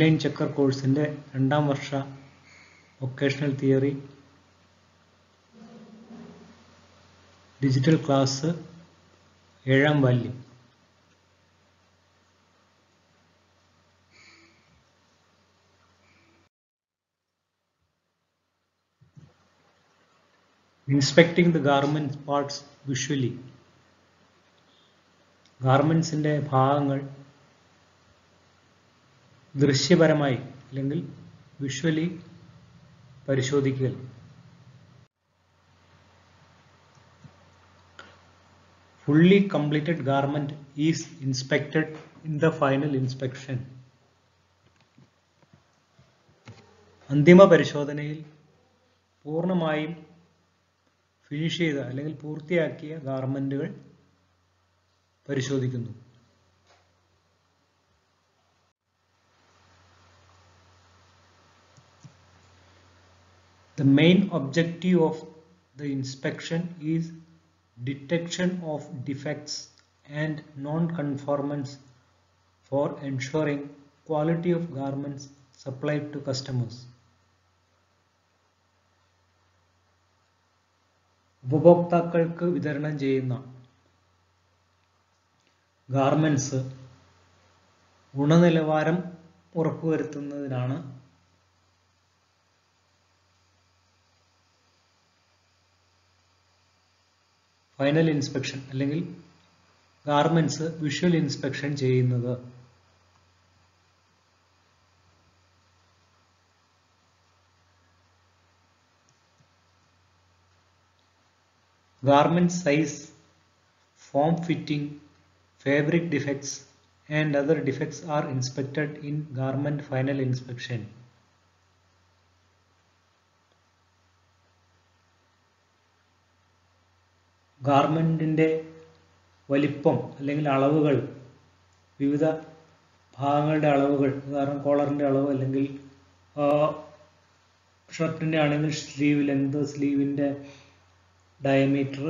Online checker കോഴ്സിൻ്റെ 2ാം വർഷ വൊക്കേഷണൽ തിയറി ഡിജിറ്റൽ ക്ലാസ് 7ാം വാല്യം. Inspecting the garments parts visually. ഗാർമെൻറ്റ്സിൻ്റെ ഭാഗങ്ങൾ ദൃശ്യപരമായി അല്ലെങ്കിൽ വിഷ്വലി പരിശോധിക്കൽ. Fully completed garment is inspected in the final inspection. അന്തിമ പരിശോധനയിൽ പൂർണ്ണമായും ഫിനിഷ് ചെയ്ത അല്ലെങ്കിൽ പൂർത്തിയാക്കിയ ഗാർമെൻറ്റുകൾ പരിശോധിക്കുന്നു. The main objective of the inspection is detection of defects and non-conformance for ensuring quality of garments supplied to customers. ഉപഭോക്താക്കൾക്ക് വിതരണം ചെയ്യുന്ന ഗാർമെൻറ്റ്സ് ഗുണനിലവാരം ഉറപ്പുവരുത്തുന്നതിനാണ് ഫൈനൽ ഇൻസ്പെക്ഷൻ അല്ലെങ്കിൽ ഗാർമെൻറ്റ്സ് വിഷ്വൽ ഇൻസ്പെക്ഷൻ ചെയ്യുന്നത്. Garment size, form fitting, fabric defects and other defects are inspected in garment final inspection. ഗാർമെൻറ്റിൻ്റെ വലിപ്പം അല്ലെങ്കിൽ അളവുകൾ, വിവിധ ഭാഗങ്ങളുടെ അളവുകൾ, ഉദാഹരണം കോളറിൻ്റെ അളവ് അല്ലെങ്കിൽ ഷർട്ടിൻ്റെ ആണെങ്കിൽ സ്ലീവ് ലെങ്ത്, സ്ലീവിൻ്റെ ഡയമീറ്റർ,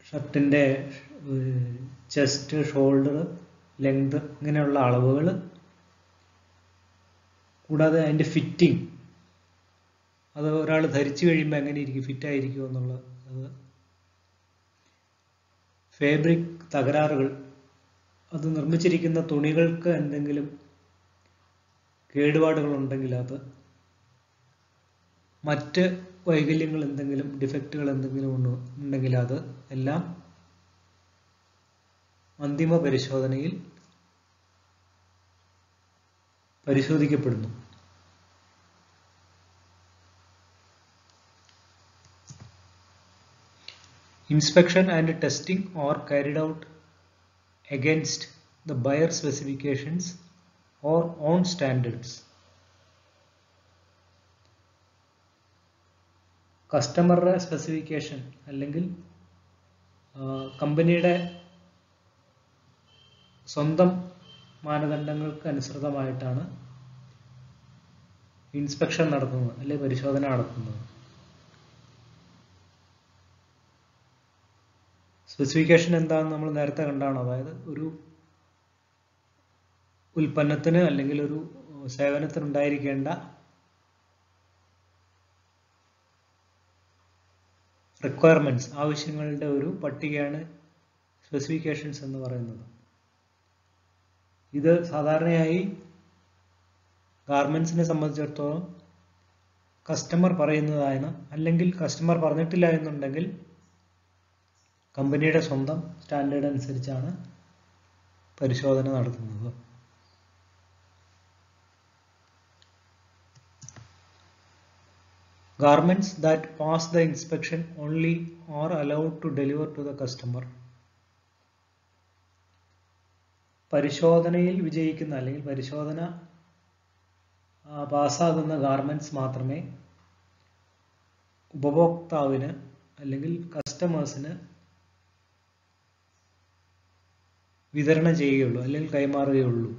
ഷർട്ടിൻ്റെ ചെസ്റ്റ്, ഷോൾഡർ ലെങ്ത്, ഇങ്ങനെയുള്ള അളവുകൾ, കൂടാതെ അതിൻ്റെ ഫിറ്റിംഗ്, അത് ഒരാൾ ധരിച്ചു കഴിയുമ്പോൾ എങ്ങനെ ഇരിക്കും, ഫിറ്റായിരിക്കുമോ എന്നുള്ളത്, ഫാബ്രിക് തകരാറുകൾ, അത് നിർമ്മിച്ചിരിക്കുന്ന തുണികൾക്ക് എന്തെങ്കിലും കേടുപാടുകൾ ഉണ്ടെങ്കിൽ അത്, മറ്റ് വൈകല്യങ്ങൾ എന്തെങ്കിലും, ഡിഫക്റ്റുകൾ എന്തെങ്കിലും ഉണ്ടെങ്കിൽ അത് എല്ലാം അന്തിമ പരിശോധനയിൽ പരിശോധിക്കപ്പെടുന്നു. Inspection and testing are carried out against the buyer specifications or own standards. കസ്റ്റമറുടെ സ്പെസിഫിക്കേഷൻ അല്ലെങ്കിൽ കമ്പനിയുടെ സ്വന്തം മാനദണ്ഡങ്ങൾക്ക് അനുസൃതമായിട്ടാണ് ഇൻസ്പെക്ഷൻ നടത്തുന്നത് അല്ലെങ്കിൽ പരിശോധന നടത്തുന്നത്. സ്പെസിഫിക്കേഷൻ എന്താണെന്ന് നമ്മൾ നേരത്തെ കണ്ടാണ്. അതായത് ഒരു ഉൽപ്പന്നത്തിന് അല്ലെങ്കിൽ ഒരു സേവനത്തിന് ഉണ്ടായിരിക്കേണ്ട റിക്വയർമെന്റ്സ്, ആവശ്യങ്ങളുടെ ഒരു പട്ടികയാണ് സ്പെസിഫിക്കേഷൻസ് എന്ന് പറയുന്നത്. ഇത് സാധാരണയായി ഗാർമെന്റ്സിനെ സംബന്ധിച്ചിടത്തോളം കസ്റ്റമർ പറയുന്നതാണ്, അല്ലെങ്കിൽ കസ്റ്റമർ പറഞ്ഞിട്ടില്ല എന്നുണ്ടെങ്കിൽ കമ്പനിയുടെ സ്വന്തം സ്റ്റാൻഡേർഡ് അനുസരിച്ചാണ് പരിശോധന നടത്തുന്നത്. Garments that pass the inspection only are allowed to deliver to the customer. പരിശോധനയിൽ വിജയിക്കുന്ന അല്ലെങ്കിൽ പരിശോധന പാസ്സാകുന്ന ഗാർമെന്റ്സ് മാത്രമേ ഉപഭോക്താവിന് അല്ലെങ്കിൽ കസ്റ്റമേഴ്സിന് വിതരണം ചെയ്യുകയുള്ളൂ അല്ലെങ്കിൽ കൈമാറുകയുള്ളൂ.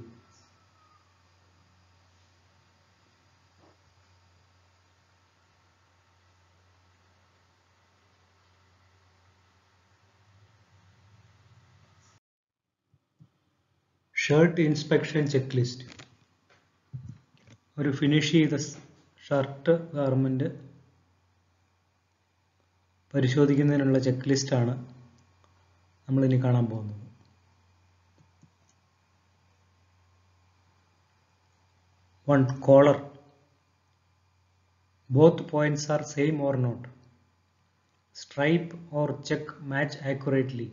Shirt inspection check list. ഒരു ഫിനിഷ് ചെയ്ത ഷർട്ട് ഗാർമെൻറ്റ് പരിശോധിക്കുന്നതിനുള്ള ചെക്ക് ലിസ്റ്റാണ് നമ്മളിനി കാണാൻ പോകുന്നത്. 1. Collar. Both points are same or not. Stripe or check match accurately.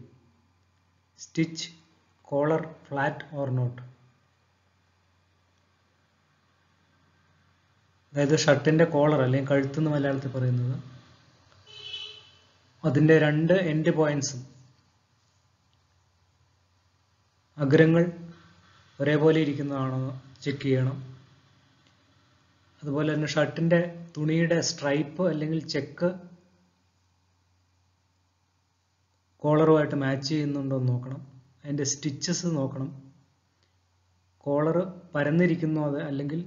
Stitch, collar flat or not. അതായത് ഷർട്ടിൻ്റെ കോളർ അല്ലെങ്കിൽ കഴുത്തെന്ന് മലയാളത്തിൽ പറയുന്നത്, അതിൻ്റെ രണ്ട് എൻഡ് പോയിന്റ്സും അഗ്രങ്ങൾ ഒരേപോലെ ഇരിക്കുന്നതാണോ ചെക്ക് ചെയ്യണം. അതുപോലെ തന്നെ ഷർട്ടിൻ്റെ തുണിയുടെ സ്ട്രൈപ്പ് അല്ലെങ്കിൽ ചെക്ക് കോളറുമായിട്ട് മാച്ച് ചെയ്യുന്നുണ്ടോ എന്ന് നോക്കണം. അതിൻ്റെ സ്റ്റിച്ചസ് നോക്കണം. കോളർ പരന്നിരിക്കുന്നോ അത് അല്ലെങ്കിൽ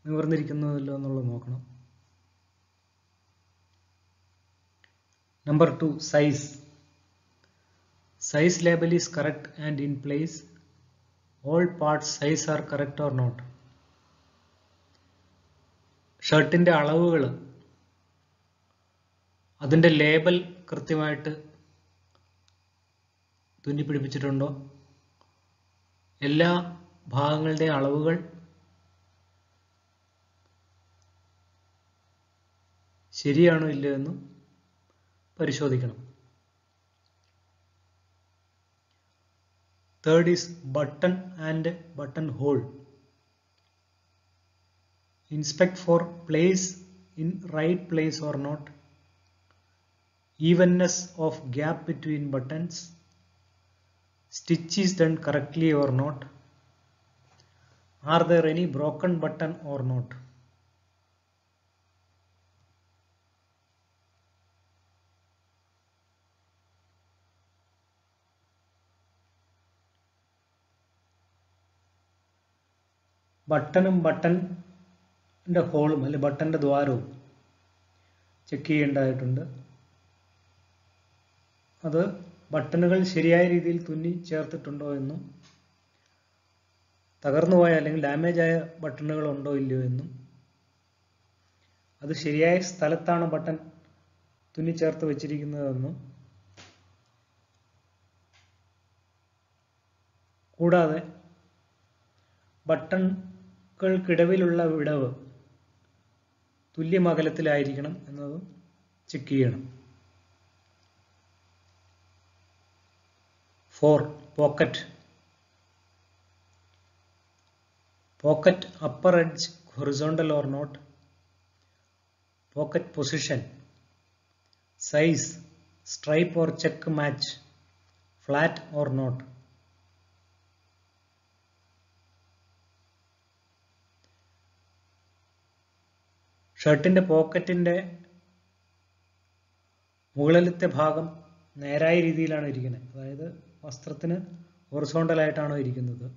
നിവർന്നിരിക്കുന്നതല്ലോ എന്നുള്ളത് നോക്കണം. Number 2. Size. Size label is correct and in place. All parts size are correct or not. ഷർട്ടിൻ്റെ അളവുകൾ, അതിൻ്റെ ലേബൽ കൃത്യമായിട്ട് തുന്നിപ്പിടിപ്പിച്ചിട്ടുണ്ടോ, എല്ലാ ഭാഗങ്ങളുടെയും അളവുകൾ ശരിയാണോ ഇല്ലയോ എന്ന് പരിശോധിക്കണം. 3rd is button and buttonhole. Inspect for place in right place or not. Evenness of gap between buttons. Stitch is done correctly or not. Are there any broken button or not? ബട്ടണും ബട്ടൻ്റെ ഹോളും അല്ലെങ്കിൽ ബട്ടൻ്റെ ദ്വാരവും check ചെയ്യേണ്ടതായിട്ടുണ്ട്. അത് ബട്ടണുകൾ ശരിയായ രീതിയിൽ തുന്നി ചേർത്തിട്ടുണ്ടോ എന്നും, തകർന്നു പോയ അല്ലെങ്കിൽ ഡാമേജ് ആയ ബട്ടണുകൾ ഉണ്ടോ ഇല്ലയോ എന്നും, അത് ശരിയായ സ്ഥലത്താണ് ബട്ടൺ തുന്നി ചേർത്ത് വെച്ചിരിക്കുന്നതെന്നും, കൂടാതെ ബട്ടണുകൾക്കിടയിലുള്ള വിടവ് തുല്യമകലത്തിലായിരിക്കണം എന്നതും ചെക്ക് ചെയ്യണം. 4. Pocket. Pocket upper edge horizontal or not. Pocket position. Size, stripe or check match, flat or not. ഷർട്ടിൻ്റെ പോക്കറ്റിൻ്റെ മുകളിലത്തെ ഭാഗം നേരായ രീതിയിലാണ് ഇരിക്കുന്നത്, അതായത് വസ്ത്രത്തിന് ഹൊറിസോണ്ടലായിട്ടാണോ ഇരിക്കുന്നത്.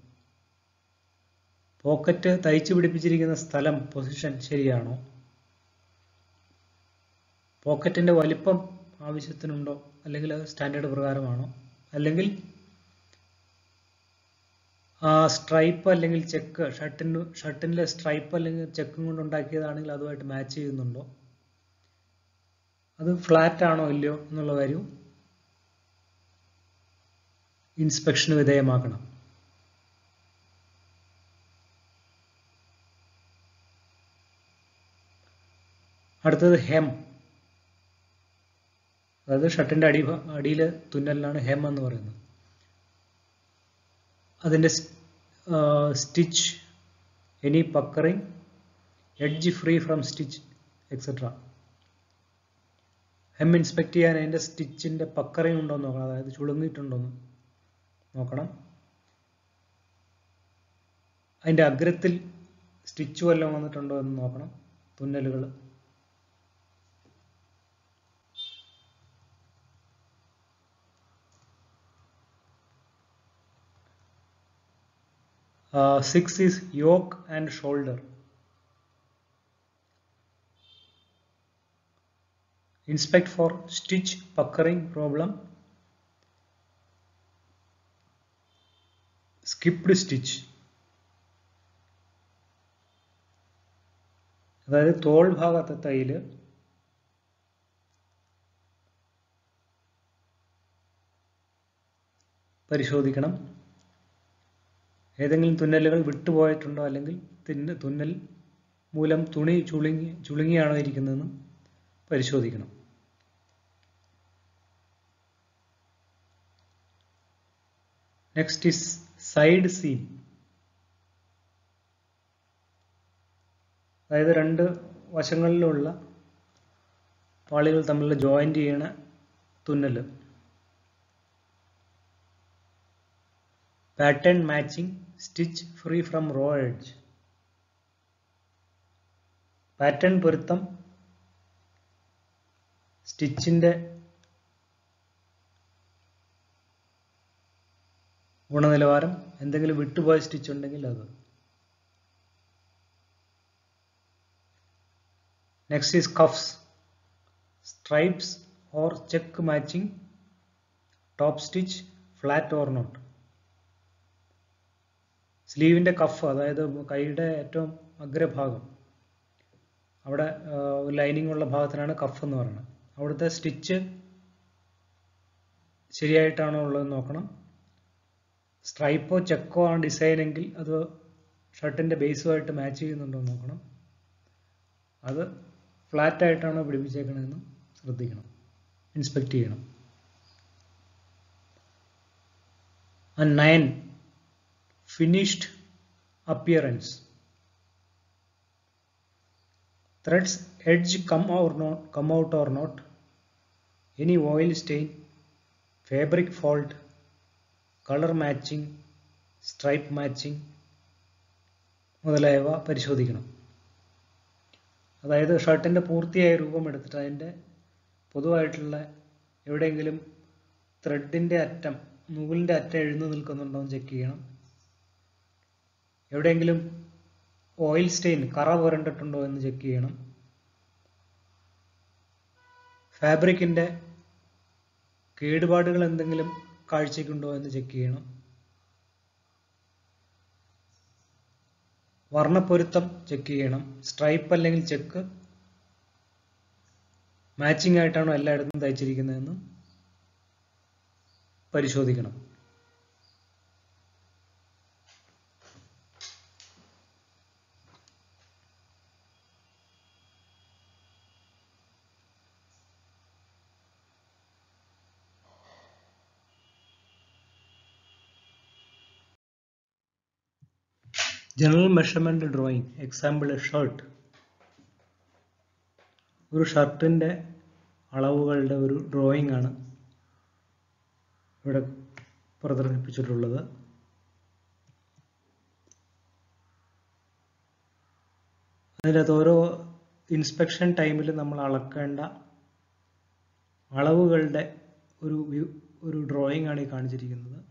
പോക്കറ്റ് തയ്ച്ചു പിടിപ്പിച്ചിരിക്കുന്ന സ്ഥലം, പൊസിഷൻ ശരിയാണോ. പോക്കറ്റിൻ്റെ വലിപ്പം ആവശ്യത്തിനുണ്ടോ അല്ലെങ്കിൽ അത് സ്റ്റാൻഡേർഡ് പ്രകാരമാണോ, അല്ലെങ്കിൽ സ്ട്രൈപ്പ് അല്ലെങ്കിൽ ചെക്ക് ഷർട്ടിൻ്റെ സ്ട്രൈപ്പ് അല്ലെങ്കിൽ ചെക്കും കൊണ്ട് ഉണ്ടാക്കിയതാണെങ്കിൽ അതുമായിട്ട് മാച്ച് ചെയ്യുന്നുണ്ടോ, അത് ഫ്ലാറ്റ് ആണോ ഇല്ലയോ എന്നുള്ള കാര്യം ഇൻസ്പെക്ഷന് വിധേയമാക്കണം. അടുത്തത് ഹെം, അതായത് ഷർട്ടിൻ്റെ അടിയിൽ തുന്നലിനാണ് ഹെം എന്ന് പറയുന്നത്. അതിൻ്റെ stitch, any puckering, edge free from stitch etcetera. Hem inspect ചെയ്യാൻ അതിൻ്റെ സ്റ്റിച്ചിൻ്റെ പക്കറിങ് ഉണ്ടോ എന്ന് നോക്കണം, അതായത് ചുളുങ്ങിയിട്ടുണ്ടോ എന്ന് നോക്കണം. അതിൻ്റെ അഗ്രത്തിൽ സ്റ്റിച്ച് വല്ലതും വന്നിട്ടുണ്ടോ എന്ന് നോക്കണം. തുന്നലുകൾ Uh, 6 is yoke and shoulder. Inspect for stitch puckering problem, skipped stitch. അതായത് തോൾ ഭാഗത്തെ തയ്യല് പരിശോധിക്കണം. ഏതെങ്കിലും തുന്നലുകൾ വിട്ടുപോയിട്ടുണ്ടോ, അല്ലെങ്കിൽ തുന്നൽ മൂലം തുണി ചുളുങ്ങിയാണോ ഇരിക്കുന്നതെന്നും പരിശോധിക്കണം. Next is side seam. അതായത് രണ്ട് വശങ്ങളിലുള്ള പാളികൾ തമ്മിലുള്ള ജോയിന്റ് ചെയ്യണ തുന്നൽ. Pattern matching, stitch free from raw edge. Pattern പൊരുത്തം, സ്റ്റിച്ചിന്റെ ഗുണനിലവാരം, എന്തെങ്കിലും വിട്ടുപോയ സ്റ്റിച്ച് ഉണ്ടെങ്കിൽ അത്. Next is cuffs, stripes or check matching, top stitch, flat or not. സ്ലീവിന്റെ കഫ്, അതായത് കൈയുടെ ഏറ്റവും അഗ്രഭാഗം, അവിടെ ലൈനിങ് ഉള്ള ഭാഗത്തിനാണ് കഫ് എന്ന് പറയുന്നത്. അവിടുത്തെ സ്റ്റിച്ച് ശരിയായിട്ടാണോ ഉള്ളതെന്ന് നോക്കണം. സ്ട്രൈപ്പോ ചെക്കോ ആണ് ഡിസൈൻ എങ്കിൽ അത് ഷർട്ടിന്റെ ബേസുമായിട്ട് മാച്ച് ചെയ്യുന്നുണ്ടോ എന്ന് നോക്കണം. അത് ഫ്ലാറ്റ് ആയിട്ടാണോ പിടിപ്പിച്ചേക്കണമെന്ന് ശ്രദ്ധിക്കണം, ഇൻസ്പെക്ട് ചെയ്യണം. And 9, finished appearance. Threads edge come out or not, any oil stain, fabric fault, color matching, stripe matching മുതലായവ പരിശോധിക്കണം. അതായത് ഷർട്ടിന്റെ പൂർത്തിയായ രൂപം എടുത്തിട്ട് അതിൻ്റെ പൊതുവായിട്ടുള്ള എവിടെയെങ്കിലും ത്രെഡിന്റെ അറ്റം, നൂലിന്റെ അറ്റം എഴുന്നു നിൽക്കുന്നുണ്ടോ എന്ന് ചെക്ക് ചെയ്യണം. എവിടെയെങ്കിലും ഓയിൽ സ്റ്റെയിൻ, കറ പുരണ്ടിട്ടുണ്ടോ എന്ന് ചെക്ക് ചെയ്യണം. ഫാബ്രിക്കിന്റെ കേടുപാടുകൾ എന്തെങ്കിലും കാഴ്ചയ്ക്കുണ്ടോ എന്ന് ചെക്ക് ചെയ്യണം. വർണ്ണപ്പൊരുത്തം ചെക്ക് ചെയ്യണം. സ്ട്രൈപ്പ് അല്ലെങ്കിൽ ചെക്ക് മാച്ചിങ് ആയിട്ടാണോ എല്ലായിടത്തും തയ്ച്ചിരിക്കുന്നതെന്ന് പരിശോധിക്കണം. General measurement drawing. Example shirt. ഒരു ഷർട്ടിന്റെ അളവുകളുടെ ഒരു ഡ്രോയിങ് ആണ് ഇവിടെ പ്രദർശിപ്പിച്ചിട്ടുള്ളത്. അതിനകത്ത് ഓരോ ഇൻസ്പെക്ഷൻ ടൈമിൽ നമ്മൾ അളക്കേണ്ട അളവുകളുടെ ഒരു ഡ്രോയിങ് ആണ് ഈ കാണിച്ചിരിക്കുന്നത്.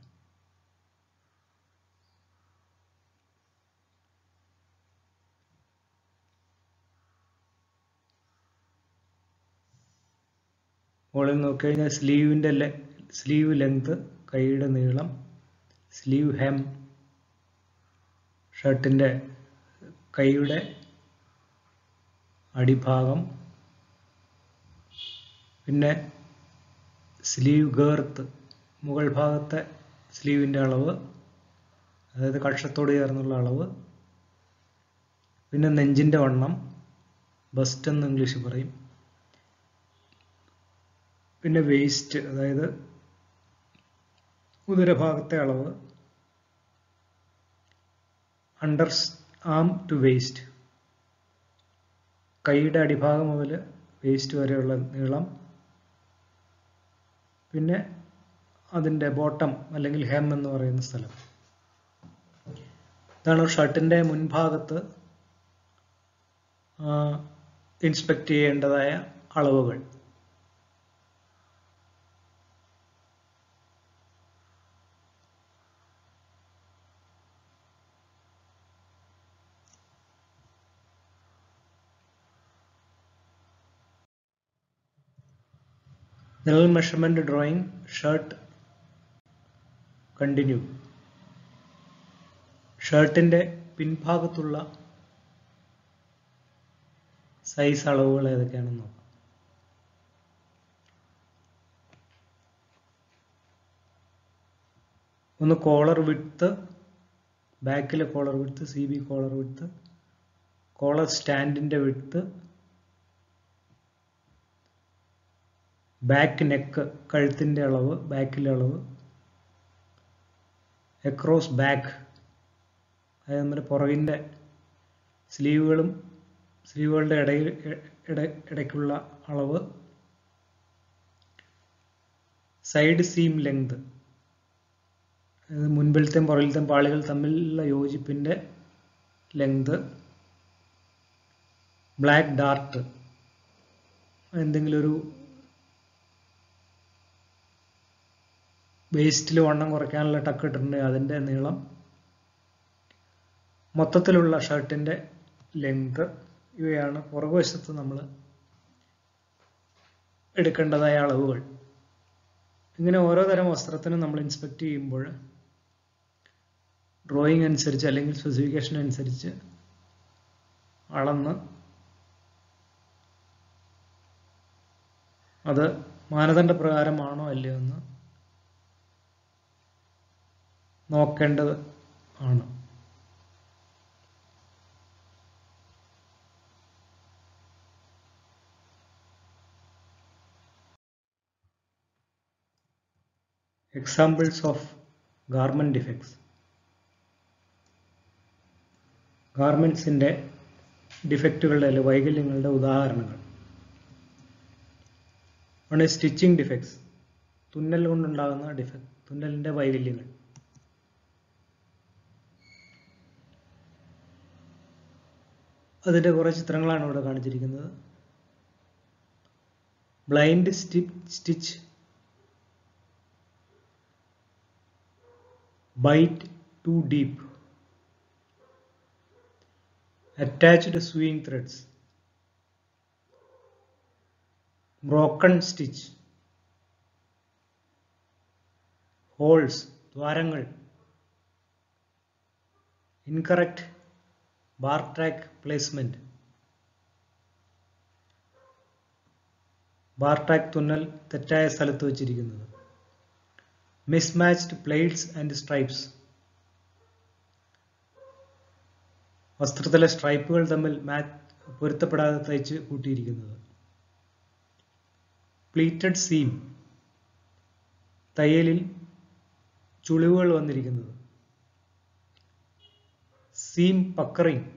മുകളിൽ നോക്കിക്കഴിഞ്ഞാൽ സ്ലീവ് ലെങ്ത്, കൈയുടെ നീളം, സ്ലീവ് ഹെം, ഷർട്ടിന്റെ കൈയുടെ അടിഭാഗം, പിന്നെ സ്ലീവ് ഗേർത്ത്, മുകൾ ഭാഗത്തെ സ്ലീവിന്റെ അളവ്, അതായത് കക്ഷത്തോട് ചേർന്നുള്ള അളവ്, പിന്നെ നെഞ്ചിന്റെ വണ്ണം, ബസ്റ്റ് എന്ന് ഇംഗ്ലീഷിൽ പറയും, പിന്നെ വേസ്റ്റ്, അതായത് ഉദരഭാഗത്തെ അളവ്, അണ്ടർ ആം ടു വേസ്റ്റ്, കൈയുടെ അടിഭാഗം മുതൽ വേസ്റ്റ് വരെയുള്ള നീളം, പിന്നെ അതിൻ്റെ ബോട്ടം അല്ലെങ്കിൽ ഹെം എന്ന് പറയുന്ന സ്ഥലം. ഇതാണ് ഷർട്ടിന്റെ മുൻഭാഗത്ത് ഇൻസ്പെക്ട് ചെയ്യേണ്ടതായ അളവുകൾ. General measurement drawing, shirt, continue. ഷർട്ടിന്റെ പിൻഭാഗത്തുള്ള സൈസ് അളവുകൾ ഏതൊക്കെയാണെന്ന് നോക്കാം. ഒന്ന് കോളർ വിഡ്ത്ത്, ബാക്കിലെ collar width, CB collar width, collar സ്റ്റാൻഡിൻ്റെ വിഡ്ത്ത്, ബാക്ക് നെക്ക് കഴുത്തിൻ്റെ അളവ്, ബാക്കിലെ അളവ്, അക്രോസ് ബാക്ക് അതായത് നമ്മുടെ പുറകിൻ്റെ സ്ലീവുകളുടെ ഇടയ്ക്കുള്ള അളവ്, സൈഡ് സീം ലെങ്ത് അതായത് മുൻപിലത്തെയും പുറകിലത്തെയും പാളികൾ തമ്മിലുള്ള യോജിപ്പിൻ്റെ ലെങ്ത്, ബ്ലാക്ക് ഡാർട്ട് എന്തെങ്കിലും ഒരു വേസ്റ്റിൽ വണ്ണം കുറയ്ക്കാനുള്ള ടക്ക് ഇട്ടിട്ടുണ്ടെങ്കിൽ അതിൻ്റെ നീളം, മൊത്തത്തിലുള്ള ഷർട്ടിൻ്റെ ലെങ്ത്, ഇവയാണ് പുറകുവശത്ത് നമ്മൾ എടുക്കേണ്ടതായ അളവുകൾ. ഇങ്ങനെ ഓരോ തരം വസ്ത്രത്തിനും നമ്മൾ ഇൻസ്പെക്ട് ചെയ്യുമ്പോൾ ഡ്രോയിങ് അനുസരിച്ച് അല്ലെങ്കിൽ സ്പെസിഫിക്കേഷൻ അനുസരിച്ച് അളന്ന് അത് മാനദണ്ഡപ്രകാരമാണോ അല്ലയോ എന്ന് നോക്കേണ്ടത് ആണ്. Examples of garment defects. ഗാർമെന്റ്സിന്റെ ഡിഫക്റ്റുകളുടെ അല്ലെങ്കിൽ വൈകല്യങ്ങളുടെ ഉദാഹരണങ്ങൾ. ആണ് സ്റ്റിച്ചിങ് ഡിഫെക്ട്സ്, തുന്നൽ കൊണ്ടുണ്ടാകുന്ന ഡിഫക്ട്, തുന്നലിന്റെ വൈകല്യങ്ങൾ. അതിന്റെ കുറേ ചിത്രങ്ങളാണ് ഇവിടെ കാണിച്ചിരിക്കുന്നത്. Blind stitch, bite to deep, attached sewing threads, broken stitch, holes ദ്വാരങ്ങൾ, incorrect bar track placement, bar tack തുന്നൽ തെറ്റായ സ്ഥലത്ത് വെച്ചിരിക്കുന്നത്, mismatched pleats and stripes, വസ്ത്രത്തിലെ സ്ട്രൈപ്പുകൾ തമ്മിൽ പൊരുത്തപ്പെടാതെ തയ്ച്ച് കൂട്ടിയിരിക്കുന്നത്, പ്ലീറ്റഡ് സീം തയ്യലിൽ ചുളിവുകൾ വന്നിരിക്കുന്നത്, സീം പക്കറിങ്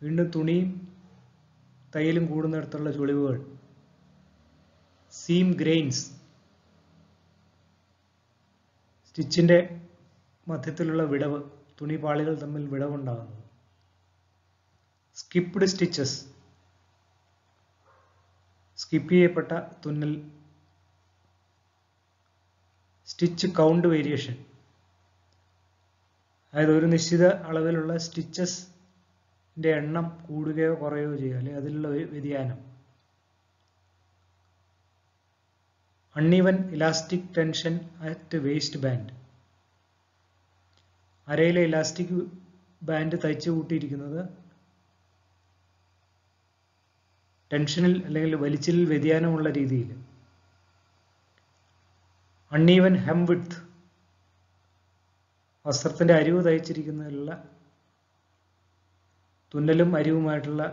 വീണ്ടും തുണിയും തയ്യലും കൂടുന്നിടത്തുള്ള ചുളിവുകൾ, സീം ഗ്രെയിൻസ് സ്റ്റിച്ചിന്റെ മധ്യത്തിലുള്ള വിടവ്, തുണി പാളികൾ തമ്മിൽ വിടവുണ്ടാകുന്നത്, സ്കിപ്ഡ് സ്റ്റിച്ചസ് സ്കിപ്പ് ചെയ്യപ്പെട്ട തുന്നൽ, സ്റ്റിച്ച് കൗണ്ട് വേരിയേഷൻ അതായത് ഒരു നിശ്ചിത അളവിലുള്ള സ്റ്റിച്ചസിന്റെ എണ്ണം കൂടുകയോ കുറയുകയോ ചെയ്യുക അല്ലെങ്കിൽ അതിലുള്ള വ്യതിയാനം, uneven elastic tension at waist band അരയിലെ ഇലാസ്റ്റിക് ബാൻഡ് തയ്ച്ചു കൂട്ടിയിരിക്കുന്നത് ടെൻഷനിൽ അല്ലെങ്കിൽ വലിച്ചിലിൽ വ്യതിയാനമുള്ള രീതിയിൽ, അൺഈവൻ ഹെം വിഡ്ത്ത് വസ്ത്രത്തിന്റെ അരിവ് തയ്ച്ചിരിക്കുന്നതിലുള്ള തുന്നലും അരിവുമായിട്ടുള്ള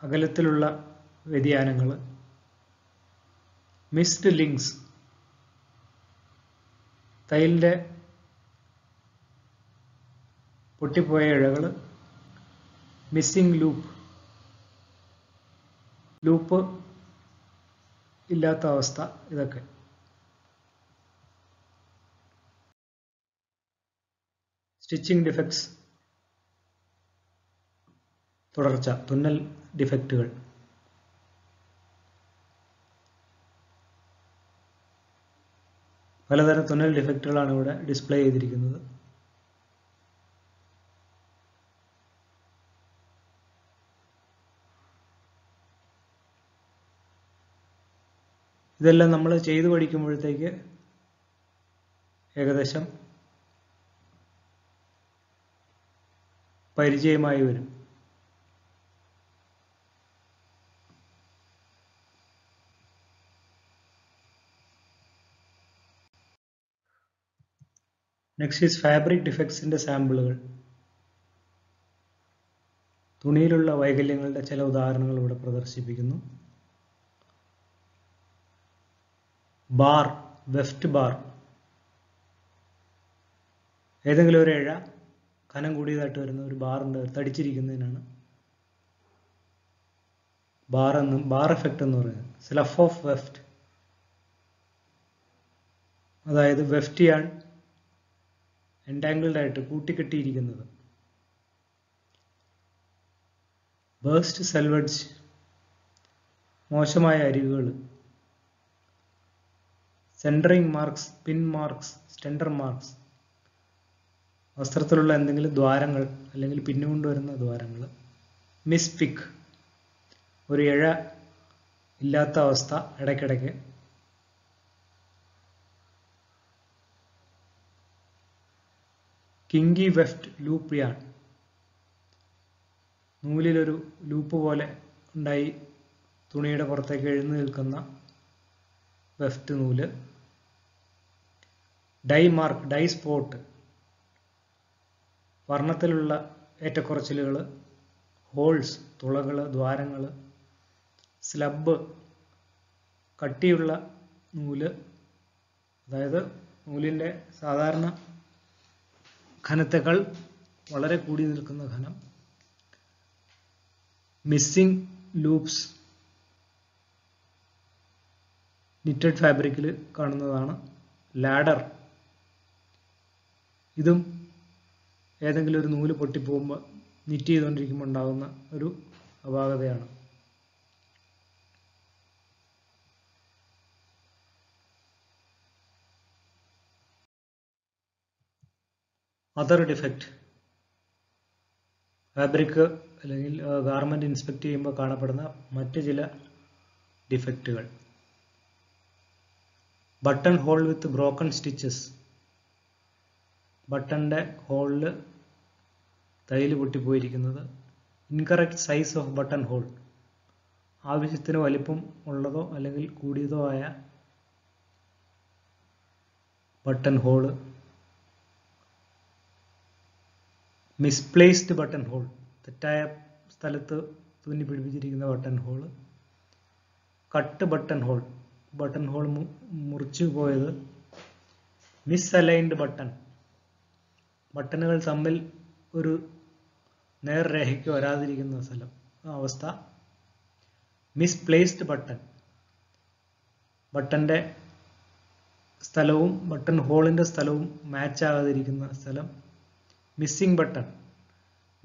അകലത്തിലുള്ള വ്യതിയാനങ്ങൾ, മിസ്ഡ് ലിങ്ക്സ് തയ്യലിന്റെ പൊട്ടിപ്പോയ ഇഴകൾ, മിസ്സിംഗ് ലൂപ്പ് ഇല്ലാത്ത അവസ്ഥ, ഇതൊക്കെ. സ്റ്റിച്ചിങ് ഡിഫക്ട്സ് തുടർച്ച, തുന്നൽ ഡിഫക്റ്റുകൾ. പലതരം തുന്നൽ ഡിഫക്റ്റുകളാണ് ഇവിടെ ഡിസ്പ്ലേ ചെയ്തിരിക്കുന്നത്. ഇതെല്ലാം നമ്മൾ ചെയ്തു പഠിക്കുമ്പോഴത്തേക്ക് ഏകദേശം പരിചയമായി വരും. നെക്സ്റ്റ് ഈസ് ഫാബ്രിക് ഡിഫക്ട്സിൻ്റെ സാമ്പിളുകൾ. തുണിയിലുള്ള വൈകല്യങ്ങളുടെ ചില ഉദാഹരണങ്ങൾ ഇവിടെ പ്രദർശിപ്പിക്കുന്നു. Bar, weft bar. ഏതെങ്കിലും ഒരു ഇഴ കനം കൂടിയതായിട്ട് വരുന്ന ഒരു ബാറുണ്ട്, തടിച്ചിരിക്കുന്നതിനാണ് ബാർ എഫക്റ്റ് എന്ന് പറയുന്നത്. സ്ലഫ് ഓഫ് വെഫ്റ്റ്, അതായത് വെഫ്റ്റ് യാൺ എൻടാങ്കിൾഡ് ആയിട്ട് കൂട്ടിക്കെട്ടിയിരിക്കുന്നത്. ബേസ്റ്റ് സെൽവഡ്ജ്, മോശമായ അരികുകൾ. സെൻറ്ററിങ് മാർക്സ്, പിൻ മാർക്സ്, സ്റ്റെൻഡർ മാർക്സ്, വസ്ത്രത്തിലുള്ള എന്തെങ്കിലും ദ്വാരങ്ങൾ അല്ലെങ്കിൽ പിന്നുകൊണ്ടുവരുന്ന ദ്വാരങ്ങൾ. മിസ്പിക്ക്, ഒരു ഇഴ ഇല്ലാത്ത അവസ്ഥ ഇടയ്ക്കിടയ്ക്ക്. കിങ്കി വെഫ്റ്റ് ലൂപ്പ് യാൺ, നൂലിലൊരു ലൂപ്പ് പോലെ ഉണ്ടായി തുണിയുടെ പുറത്തേക്ക് എഴുന്നു നിൽക്കുന്ന വെഫ്റ്റ് നൂല്. ഡൈ മാർക്ക്, ഡൈ സ്പോട്ട്, വർണ്ണത്തിലുള്ള ഏറ്റക്കുറച്ചിലുകൾ. ഹോൾസ്, തുളകൾ, ദ്വാരങ്ങൾ. സ്ലബ്, കട്ടിയുള്ള നൂല്, അതായത് നൂലിൻ്റെ സാധാരണ ഘനത്തേക്കാൾ വളരെ കൂടി നിൽക്കുന്ന ഘനം. മിസ്സിംഗ് ലൂപ്സ്, നിറ്റഡ് ഫാബ്രിക്കിൽ കാണുന്നതാണ്. ലാഡർ, ഇതും ഏതെങ്കിലും ഒരു നൂല് പൊട്ടിപ്പോകുമ്പോൾ നിറ്റ് ചെയ്തുകൊണ്ടിരിക്കുമ്പോൾ ഉണ്ടാകുന്ന ഒരു അപാകതയാണ്. അതർ ഡിഫക്റ്റ്, ഫാബ്രിക് അല്ലെങ്കിൽ ഗാർമെൻറ്റ് ഇൻസ്പെക്ട് ചെയ്യുമ്പോൾ കാണപ്പെടുന്ന മറ്റ് ചില ഡിഫക്റ്റുകൾ. Button hole with broken stitches, ബട്ടണിൻ്റെ ഹോളിൽ തയ്യൽ പൊട്ടിപ്പോയിരിക്കുന്നത്. Incorrect size of button hole, ആവശ്യത്തിന് വലിപ്പം ഉള്ളതോ അല്ലെങ്കിൽ കൂടിയതോ ആയ button hole. Misplaced button hole, തെറ്റായ സ്ഥലത്ത് തുന്നി പിടിപ്പിച്ചിരിക്കുന്ന button hole. Cut button hole, button hole മുറിച്ചു പോയത്. മിസ് അലൈൻഡ് ബട്ടൺ, ബട്ടണുകൾ തമ്മിൽ ഒരു നേർരേഖയ്ക്ക് വരാതിരിക്കുന്ന അവസ്ഥ. മിസ്പ്ലേസ്ഡ് ബട്ടൺ, ബട്ടൻ്റെ സ്ഥലവും ബട്ടൺ ഹോളിൻ്റെ സ്ഥലവും മാച്ച് ആകാതിരിക്കുന്ന സ്ഥലം. മിസ്സിംഗ് ബട്ടൺ,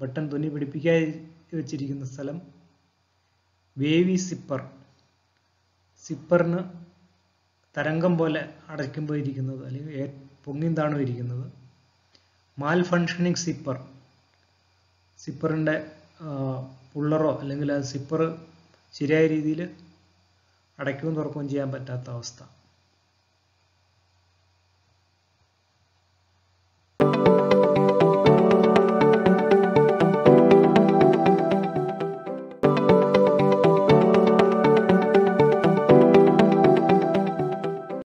ബട്ടൺ തുന്നി പിടിപ്പിക്കാതെ വെച്ചിരിക്കുന്ന സ്ഥലം. വേവി സിപ്പർ, സിപ്പറിന് തരംഗം പോലെ അടയ്ക്കുമ്പോൾ ഇരിക്കുന്നത് അല്ലെങ്കിൽ പൊങ്ങിയും താണും ഇരിക്കുന്നത്. മാൽ ഫങ്ഷനിങ് സിപ്പർ, സിപ്പറിൻ്റെ പുള്ളറോ അല്ലെങ്കിൽ ആ സിപ്പർ ശരിയായ രീതിയിൽ അടയ്ക്കുകയും തുറക്കുകയും ചെയ്യാൻ പറ്റാത്ത അവസ്ഥ.